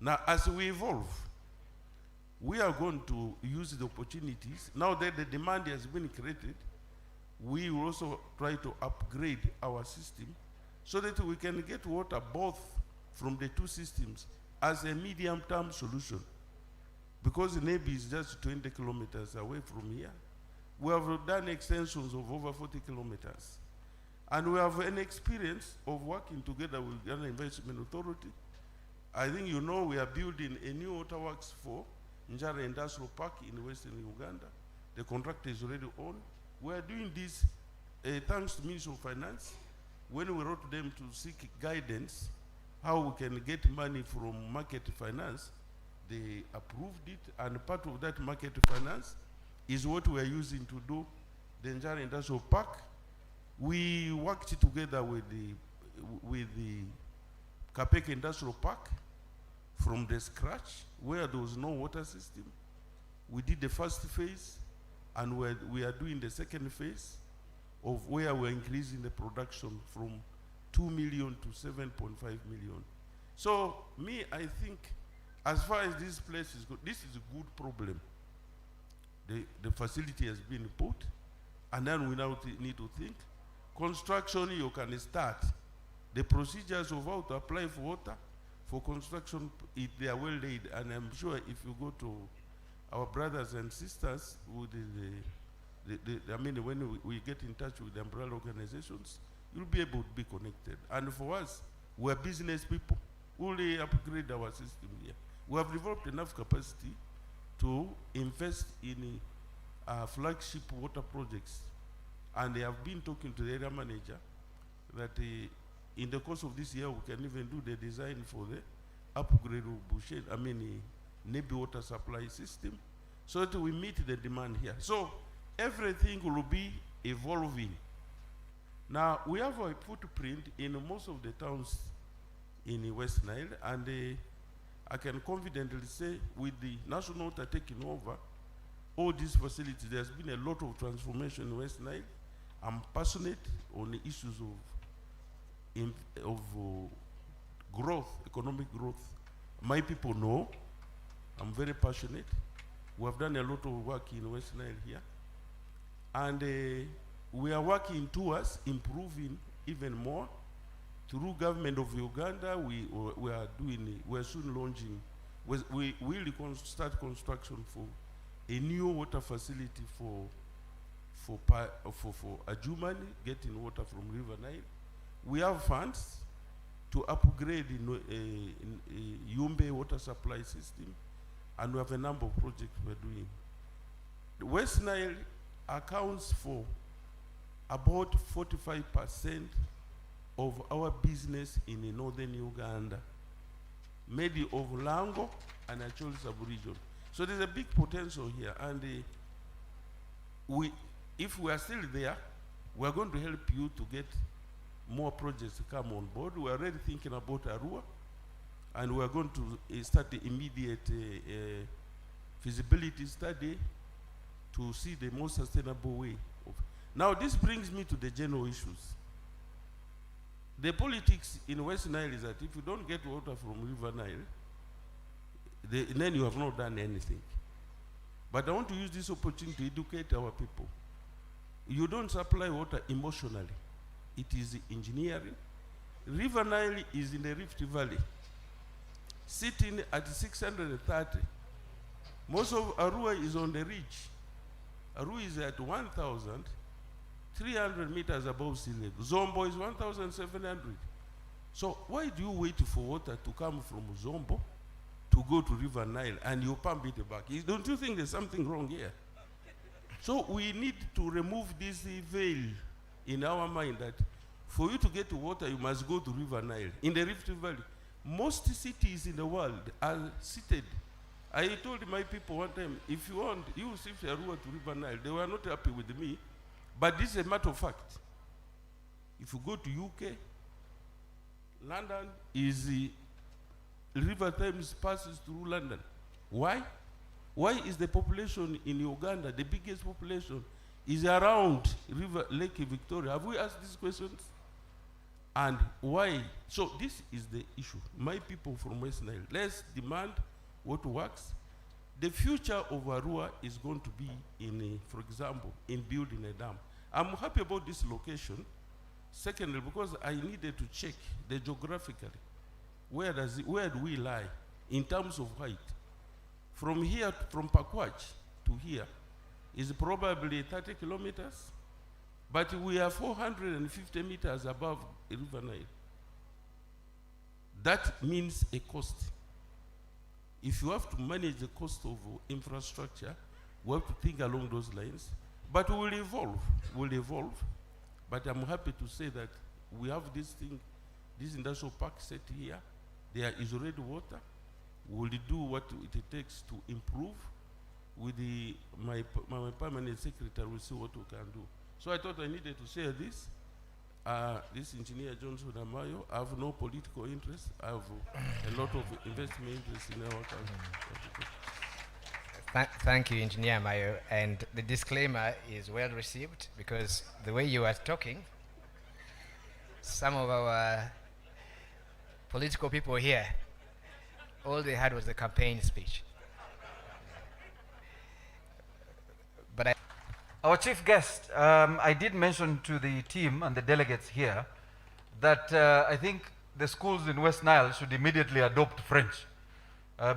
Now, as we evolve, we are going to use the opportunities. Now that the demand has been created, we will also try to upgrade our system so that we can get water both from the two systems as a medium-term solution. Because Nebbi is just 20 kilometers away from here, we have done extensions of over 40 kilometers. And we have an experience of working together with the Ghana Investment Authority. I think you know we are building a new waterworks for Njara Industrial Park in Western Uganda. The contract is already on. We are doing this thanks to Ministry of Finance when we wrote to them to seek guidance, how we can get money from market finance, they approved it, and part of that market finance is what we are using to do the Njara Industrial Park. We worked together with the Kapeke Industrial Park from the scratch, where there was no water system. We did the first phase, and we are doing the second phase of where we're increasing the production from 2 million to 7.5 million. So I think as far as this place is good, this is a good problem. The facility has been put, and then we now need to think. Construction, you can start. The procedures of how to apply for water, for construction, they are well laid, and I'm sure if you go to our brothers and sisters, with I mean, when we get in touch with the umbrella organizations, you'll be able to be connected. And for us, we're business people. We'll upgrade our system here. We have developed enough capacity to invest in flagship water projects. And they have been talking to the area manager that in the course of this year, we can even do the design for the upgrade of Nebbi water supply system, so that we meet the demand here. So everything will be evolving. Now, we have a footprint in most of the towns in West Nile, and I can confidently say with the national water taking over all these facilities, there's been a lot of transformation in West Nile. I'm passionate on the issues of growth, economic growth. My people know I'm very passionate. We have done a lot of work in West Nile here. And we are working towards improving even more. Through government of Uganda, we're soon launching, we will start construction for a new water facility for Adjumani, getting water from River Nile. We have funds to upgrade in Yumbe water supply system, and we have a number of projects we're doing. The West Nile accounts for about 45% of our business in northern Uganda, made of Lango and Acholi sub-region. So there's a big potential here, and if we are still there, we are going to help you to get more projects to come on board. We are already thinking about Arua, and we are going to start the immediate feasibility study to see the most sustainable way. Now, this brings me to the general issues. The politics in West Nile is that if you don't get water from River Nile, then you have not done anything. But I want to use this opportunity to educate our people. You don't supply water emotionally. It is engineering. River Nile is in the Rift Valley, sitting at 630. Most of Arua is on the ridge. Arua is at 1,300 meters above sea level. Zombo is 1,700. So why do you wait for water to come from Zombo to go to River Nile and you pump it back? Don't you think there's something wrong here? So we need to remove this veil in our mind that for you to get to water, you must go to River Nile. In the Rift Valley, most cities in the world are seated. I told my people one time, if you want, you shift Arua to River Nile. They were not happy with me, but this is a matter of fact. If you go to UK, London is the River Thames passes through London. Why? Why is the population in Uganda, the biggest population, is around Lake Victoria? Have we asked these questions? And why? So this is the issue. My people from West Nile, let's demand what works. The future of Arua is going to be in, for example, in building a dam. I'm happy about this location. Secondly, because I needed to check the geographically. Where do we lie in terms of height? From here, from Pakwach to here, is probably 30 kilometers, but we are 450 meters above River Nile. That means a cost. If you have to manage the cost of infrastructure, we have to think along those lines. But we'll evolve. But I'm happy to say that we have this thing, this industrial park set here. There is already water. We'll do what it takes to improve. With my permanent secretary, will see what we can do. So I thought I needed to share this. This engineer Johnson Amayo, I have no political interest. I have a lot of investment interest in our country. Thank you, Engineer Mayo. And the disclaimer is well received, because the way you are talking, some of our political people here, all they had was the campaign speech. But Our chief guest, I did mention to the team and the delegates here that I think the schools in West Nile should immediately adopt French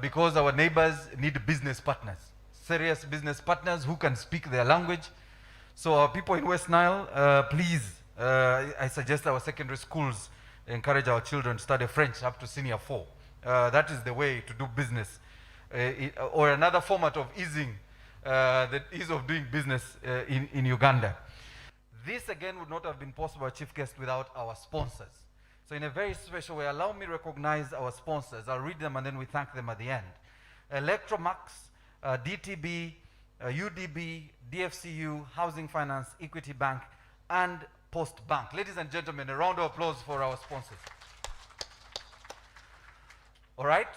because our neighbors need business partners, serious business partners who can speak their language. So our people in West Nile, please, I suggest our secondary schools encourage our children to study French up to senior 4. That is the way to do business. Or another format of easing the ease of doing business in Uganda. This again would not have been possible, chief guest, without our sponsors. So in a very special way, allow me to recognize our sponsors. I'll read them and then we thank them at the end. Electromax, DTB, UDB, DFCU, Housing Finance, Equity Bank, and Post Bank. Ladies and gentlemen, a round of applause for our sponsors. All right,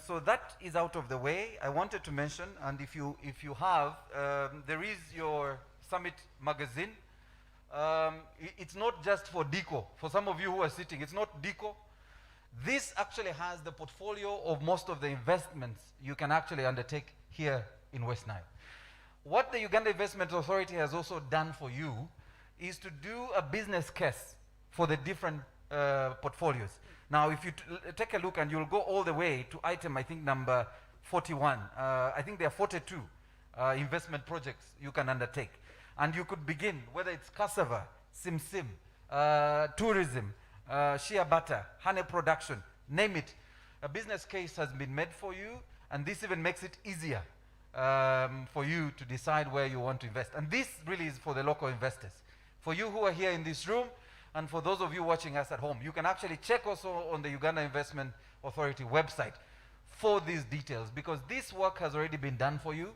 so that is out of the way. I wanted to mention, and if you have, there is your Summit magazine. It's not just for DECO. For some of you who are sitting, it's not DECO. This actually has the portfolio of most of the investments you can actually undertake here in West Nile. What the Uganda Investment Authority has also done for you is to do a business case for the different portfolios. Now, if you take a look, and you'll go all the way to item, I think, number 41. I think there are 42 investment projects you can undertake. And you could begin, whether it's cassava, simsim, tourism, shea butter, honey production, name it. A business case has been made for you, and this even makes it easier for you to decide where you want to invest. And this really is for the local investors. For you who are here in this room, and for those of you watching us at home, you can actually check also on the Uganda Investment Authority website for these details, because this work has already been done for you.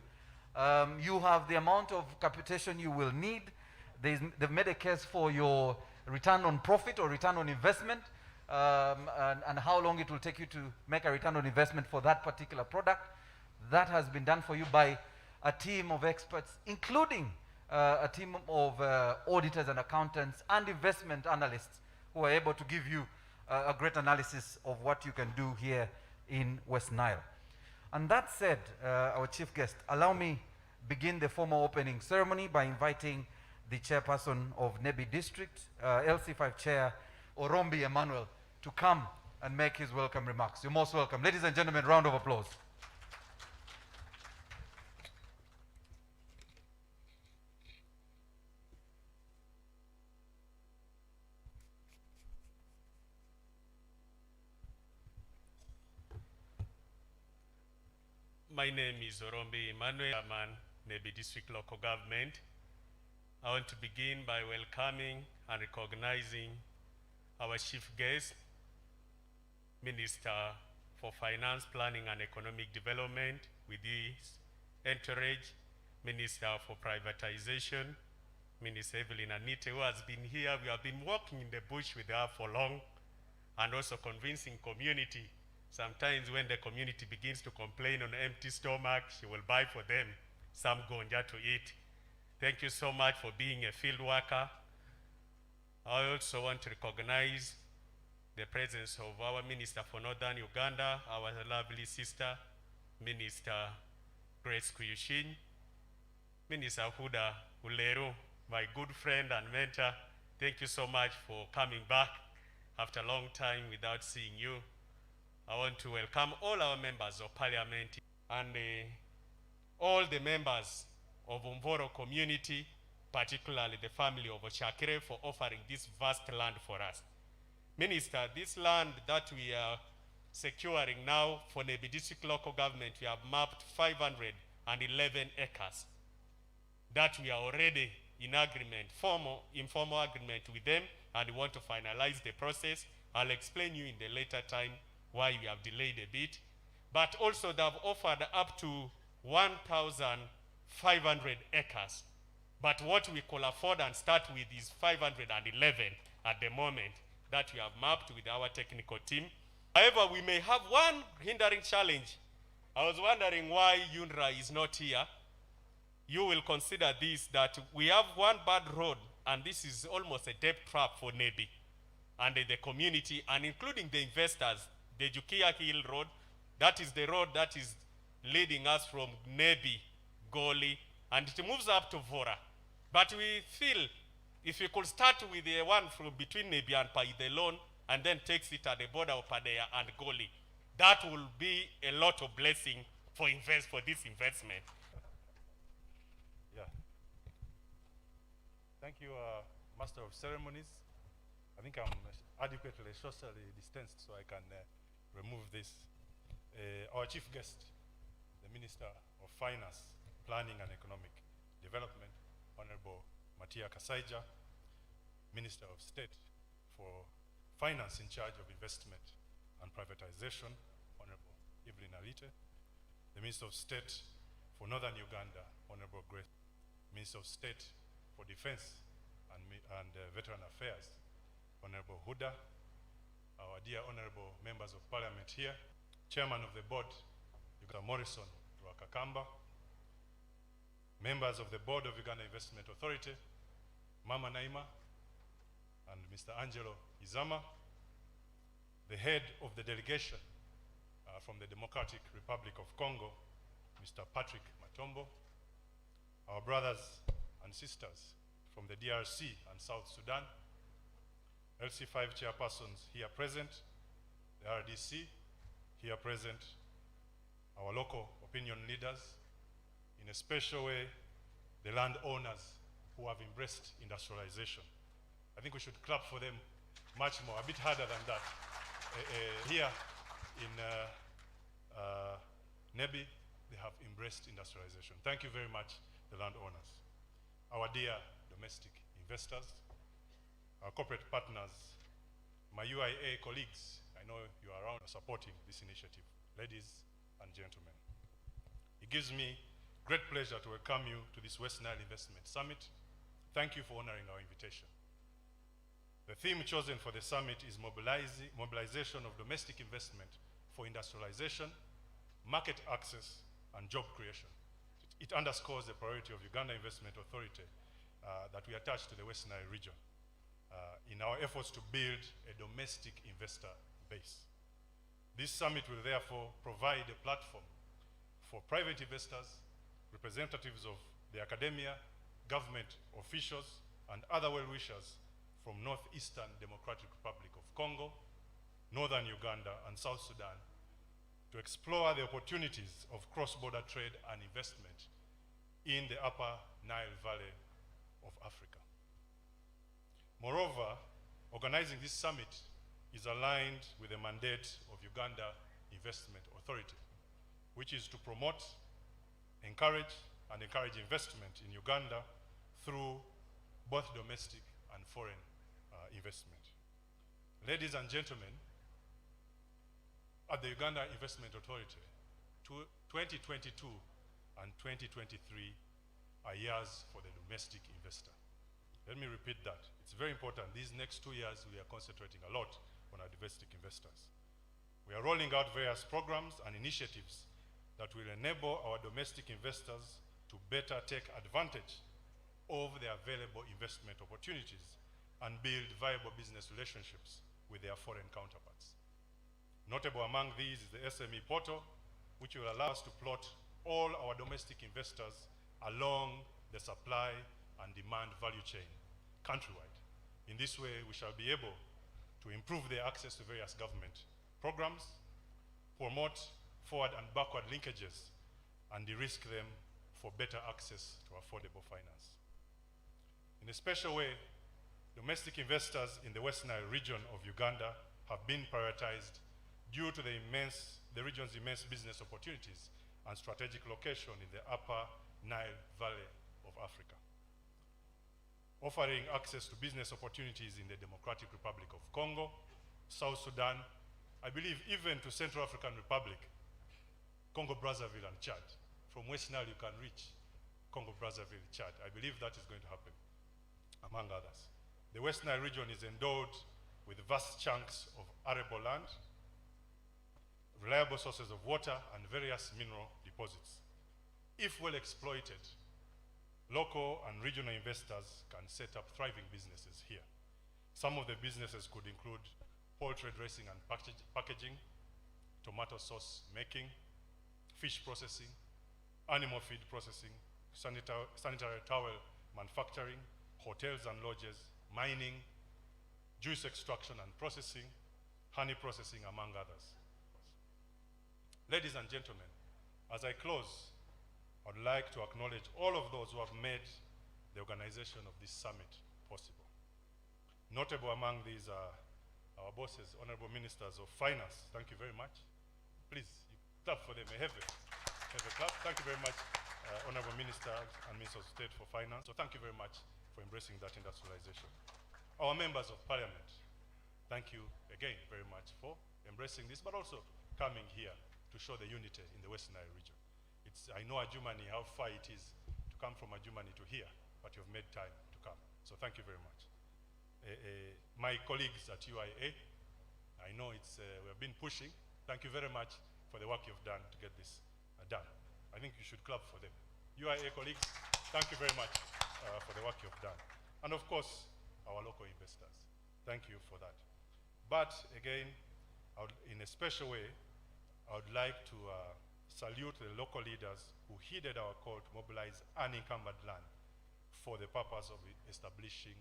You have the amount of capitation you will need. They've made a case for your return on profit or return on investment, and how long it will take you to make a return on investment for that particular product. That has been done for you by a team of experts, including a team of auditors and accountants and investment analysts who are able to give you a great analysis of what you can do here in West Nile. And that said, our chief guest, allow me begin the formal opening ceremony by inviting the chairperson of Nebbi District, LC5 Chair Orombi Emmanuel, to come and make his welcome remarks. You're most welcome. Ladies and gentlemen, round of applause. My name is Orombi Emmanuel, Chairman, Nebbi District Local Government. I want to begin by welcoming and recognizing our chief guest, Minister for Finance, Planning and Economic Development, with his entourage, Minister for Privatization, Minister Evelyn Anite, who has been here. We have been walking in the bush with her for long, and also convincing community. Sometimes when the community begins to complain on empty stomach, she will buy for them some gonja to eat. Thank you so much for being a field worker. I also want to recognize the presence of our Minister for Northern Uganda, our lovely sister, Minister Grace Kuyushin, Minister Huda Uleru, my good friend and mentor. Thank you so much for coming back after a long time without seeing you. I want to welcome all our members of parliament and all the members of Umvoro community, particularly the family of Oshakere, for offering this vast land for us. Minister, this land that we are securing now for Nebbi District Local Government, we have mapped 511 acres that we are already in agreement, informal agreement with them and we want to finalize the process. I'll explain you in the later time why we have delayed a bit. But also they have offered up to 1,500 acres. But what we could afford and start with is 511 at the moment that we have mapped with our technical team. However, we may have one hindering challenge. I was wondering why UNRA is not here. You will consider this, that we have one bad road, and this is almost a debt trap for Nebbi and the community, and including the investors. The Jukia Hill Road, that is the road that is leading us from Nebbi, Goli, and it moves up to Vora. But we feel if we could start with the one from between Nebbi and Paidelon, and then takes it at the border of Padea and Goli, that will be a lot of blessing for this investment. Yeah. Thank you, Master of Ceremonies. I think I'm adequately socially distanced, so I can remove this. Our chief guest, the Minister of Finance, Planning and Economic Development, Honorable Matia Kasaija, Minister of State for Finance in charge of Investment and Privatization, Honorable Evelyn Alite, the Minister of State for Northern Uganda, Honorable Grace, Minister of State for Defense and Veteran Affairs, Honorable Huda, our dear honorable members of parliament here, Chairman of the board, Uganda Morrison Rwakakamba, members of the board of Uganda Investment Authority, Mama Naima and Mr. Angelo Izama, the head of the delegation from the Democratic Republic of Congo, Mr. Patrick Matombo, our brothers and sisters from the DRC and South Sudan, LC5 chairpersons here present, the RDC here present, our local opinion leaders, in a special way, the landowners who have embraced industrialization. I think we should clap for them much more, a bit harder than that. Here in Nebbi, they have embraced industrialization. Thank you very much, the landowners. Our dear domestic investors, our corporate partners, my UIA colleagues, I know you are around supporting this initiative, ladies and gentlemen. It gives me great pleasure to welcome you to this West Nile Investment Summit. Thank you for honoring our invitation. The theme chosen for the summit is mobilization of domestic investment for industrialization, market access, and job creation. It underscores the priority of Uganda Investment Authority that we attach to the West Nile region in our efforts to build a domestic investor base. This summit will therefore provide a platform for private investors, representatives of the academia, government officials, and other well-wishers from Northeastern Democratic Republic of Congo, Northern Uganda, and South Sudan to explore the opportunities of cross-border trade and investment in the Upper Nile Valley of Africa. Moreover, organizing this summit is aligned with the mandate of Uganda Investment Authority, which is to promote, encourage investment in Uganda through both domestic and foreign investment. Ladies and gentlemen, at the Uganda Investment Authority, 2022 and 2023 are years for the domestic investor. Let me repeat that. It's very important. These next 2 years, we are concentrating a lot on our domestic investors. We are rolling out various programs and initiatives that will enable our domestic investors to better take advantage of the available investment opportunities and build viable business relationships with their foreign counterparts. Notable among these is the SME portal, which will allow us to plot all our domestic investors along the supply and demand value chain countrywide. In this way, we shall be able to improve their access to various government programs, promote forward and backward linkages, and de-risk them for better access to affordable finance. In a special way, domestic investors in the West Nile region of Uganda have been prioritized due to the region's immense business opportunities and strategic location in the Upper Nile Valley of Africa. offering access to business opportunities in the Democratic Republic of Congo, South Sudan, I believe even to Central African Republic, Congo, Brazzaville, and Chad. From West Nile, you can reach Congo, Brazzaville, Chad. I believe that is going to happen, among others. The West Nile region is endowed with vast chunks of arable land, reliable sources of water, and various mineral deposits. If well exploited, local and regional investors can set up thriving businesses here. Some of the businesses could include poultry dressing and packaging, tomato sauce making, fish processing, animal feed processing, sanitary towel manufacturing, hotels and lodges, mining, juice extraction and processing, honey processing, among others. Ladies and gentlemen, as I close, I would like to acknowledge all of those who have made the organization of this summit possible. Notable among these are our bosses, honorable ministers of finance. Thank you very much. Please, you clap for them. Have a clap. Thank you very much, honorable ministers and ministers of state for finance. So thank you very much for embracing that industrialization. Our members of parliament, thank you again very much for embracing this, but also coming here to show the unity in the West Nile region. I know Adjumani, how far it is to come from Adjumani to here, but you've made time to come. So thank you very much. My colleagues at UIA, I know we have been pushing. Thank you very much for the work you've done to get this done. I think you should clap for them. UIA colleagues, thank you very much for the work you've done. And of course, our local investors. Thank you for that. But again, in a special way, I would like to salute the local leaders who heeded our call to mobilize unencumbered land for the purpose of establishing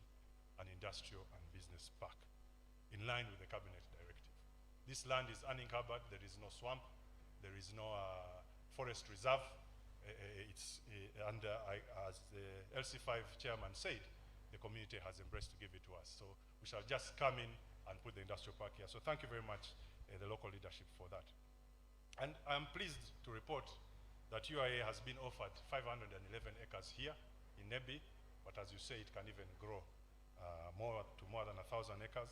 an industrial and business park in line with the cabinet directive. This land is unencumbered, there is no swamp, there is no forest reserve. As the LC5 chairman said, the community has embraced to give it to us. So we shall just come in and put the industrial park here. So thank you very much, the local leadership, for that. And I'm pleased to report that UIA has been offered 511 acres here in Nebbi, but as you say, it can even grow more than 1,000 acres.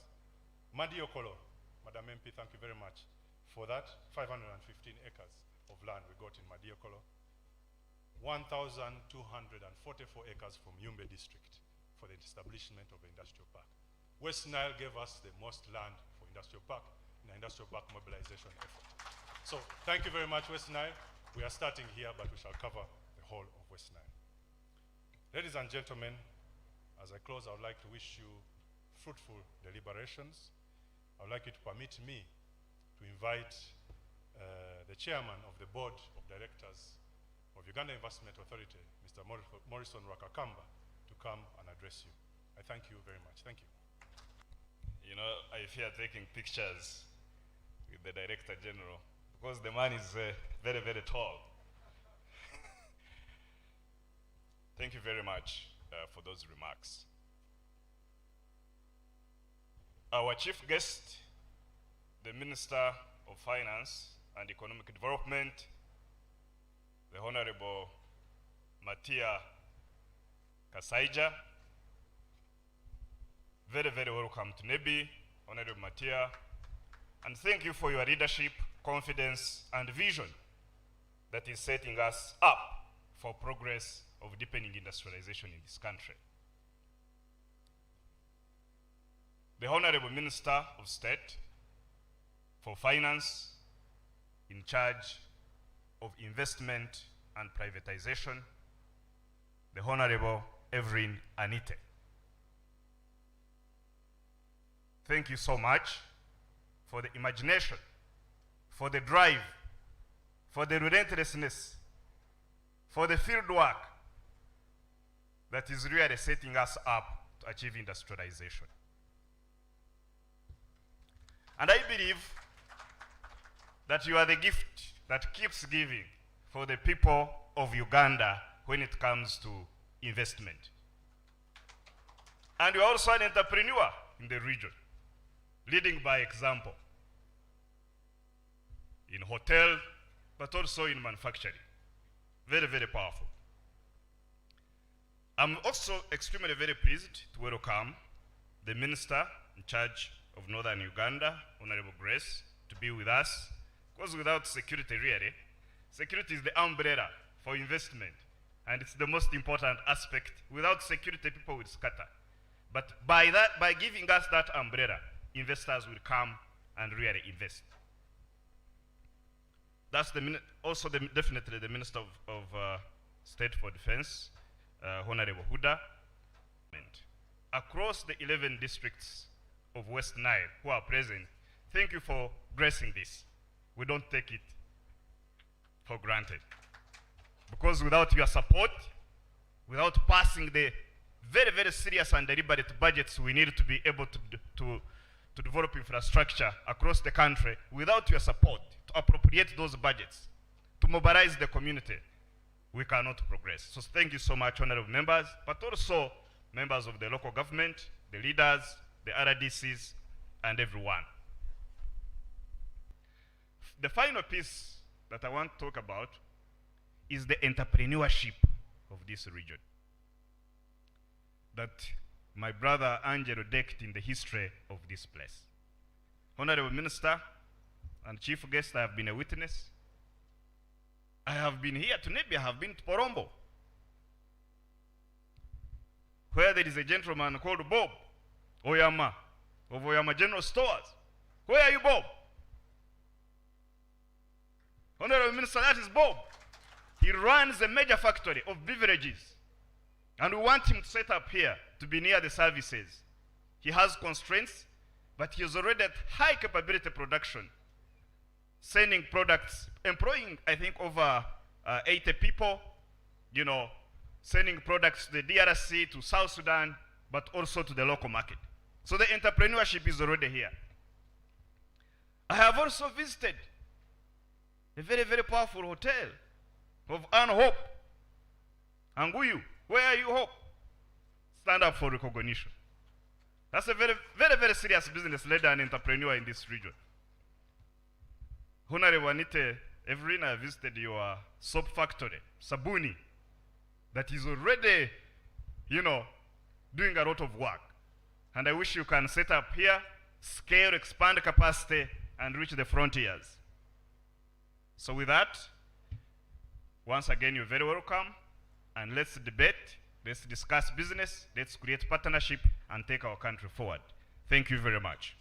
Madiokolo, Madam MP, thank you very much for that. 515 acres of land we got in Madiokolo. 1,244 acres from Yumbe district for the establishment of the industrial park. West Nile gave us the most land for industrial park in the industrial park mobilization effort. So thank you very much, West Nile. We are starting here, but we shall cover the whole of West Nile. Ladies and gentlemen, as I close, I would like to wish you fruitful deliberations. I would like you to permit me to invite the chairman of the board of directors of Uganda Investment Authority, Mr. Morrison Rakakamba, to come and address you. I thank you very much. Thank you. You know, I fear taking pictures with the Director General because the man is very, very tall. Thank you very much for those remarks. Our chief guest, the Minister of Finance and Economic Development, the Honorable Matia Kasaija. Very, very welcome to Nebbi, Honorable Matia, and thank you for your leadership, confidence, and vision that is setting us up for progress of deepening industrialization in this country. The Honorable Minister of State for Finance, in charge of investment and privatization, the Honorable Evelyn Anite. Thank you so much for the imagination, for the drive, for the relentlessness, for the field work that is really setting us up to achieve industrialization. And I believe that you are the gift that keeps giving for the people of Uganda when it comes to investment. And you are also an entrepreneur in the region, leading by example in hotel, but also in manufacturing. Very, very powerful. I'm also extremely very pleased to welcome the Minister in charge of Northern Uganda, Honorable Grace, to be with us. Because without security, really, security is the umbrella for investment, and it's the most important aspect. Without security, people will scatter. But by giving us that umbrella, investors will come and really invest. That's also definitely the Minister of State for Defense, Honorable Huda. Across the 11 districts of West Nile who are present, thank you for gracing this. We don't take it for granted. Because without your support, without passing the very, very serious and deliberate budgets we need to be able to develop infrastructure across the country, without your support to appropriate those budgets, to mobilize the community, we cannot progress. So thank you so much, honorable members, but also members of the local government, the leaders, the RDCs, and everyone. The final piece that I want to talk about is the entrepreneurship of this region that my brother Angelo decked in the history of this place. Honorable Minister and Chief Guest, I have been a witness. I have been here to Nebbi, I have been to Porombo, where there is a gentleman called Bob Oyama of Oyama General Stores. Where are you, Bob? Honorable Minister, that is Bob. He runs a major factory of beverages, and we want him to set up here to be near the services. He has constraints, but he is already at high capability production, sending products, employing, I think, over 80 people, sending products to the DRC, to South Sudan, but also to the local market. So the entrepreneurship is already here. I have also visited a very, very powerful hotel of Ann Hope. Anguyu, where are you, Hope? Stand up for recognition. That's a very, very, very serious business leader and entrepreneur in this region. Honorable Anite, Evelyn, I visited your soap factory, Sabuni, that is already, doing a lot of work. And I wish you can set up here, scale, expand capacity, and reach the frontiers. So with that, once again, you're very welcome, and let's debate, let's discuss business, let's create partnership, and take our country forward. Thank you very much.